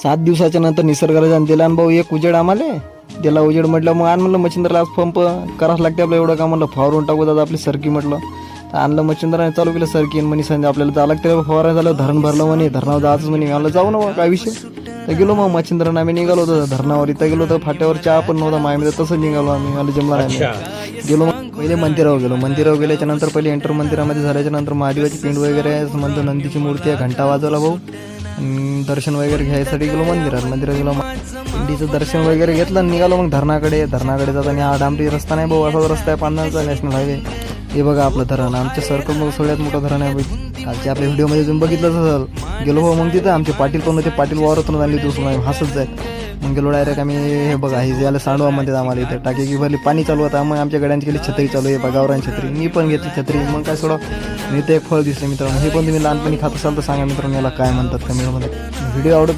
7 दिवसाच्या नंतर निसर्गाला दिला आणि भाऊ एक उजेड आम्हाला त्याला उजेड म्हटलं. मग आण म्हणलं मच्छिंद्रला आज पंप करावंच लागते आपलं एवढं का म्हणलं फवारून टाकू दादा आपली सरकी म्हटलं. तर आणलं मच्छिंद्राने चालू केलं सरकी म्हणे संध्या आपल्याला जावं लागते फवारा झालं धरण भरलं म्हणे धरणावर जायचं म्हणे. मला जाऊ ना मग काय विषय. तर गेलो मग मच्छिंद्राने आम्ही निघालो होतो धरणावर. इथं गेलो होतो फाट्यावर चहा पण नव्हता मायमध्ये तसं निघालो आम्ही. मला जमला नाही. गेलो मग पहिले मंदिरावर गेलो. मंदिरावर गेल्याच्या नंतर पहिले एंटर मंदिरामध्ये झाल्याच्या नंतर महादेवाची पिंड वगैरे आहे समजा नंदीची मूर्ती आहे घंटा वाजवला भाऊ. दर्शन वगैरे घ्यायसाठी गेलो मंदिरात गेलो पिंडीचं दर्शन वगैरे घेतलं आणि निघालो मग धरणाकडे जाताना हा डांबरी रस्ता नाही भाऊ असाच रस्ता आहे पांढराचा नॅशनल हायवे. हे बघा आपलं धरण आमच्या सर्कलमध्ये सगळ्यात मोठं धरण आहे भाई. कालच्या आपल्या व्हिडिओमध्ये तुम्ही बघितलंच असेल. गेलो हो मग तिथं आमचे पाटील पण होते. पाटील वावरातून आणली दुसरं हसत जात. मग गेलो डायरेक्ट आम्ही हे बघा हे याला सांडवा म्हणतात आम्हाला इथे टाकी की भरली पाणी चालू होता. मग आमच्या गाड्यांची गेली छत्री चालू आहे गावरान छत्री. मी पण घेतली छत्री. मग काय सोडा मी ते एक फळ दिसले मित्रांनो. हे पण तुम्ही लहानपणी खात असाल तर सांगा मित्रांनो याला काय म्हणतात कमेंटमध्ये. व्हिडिओ आवडत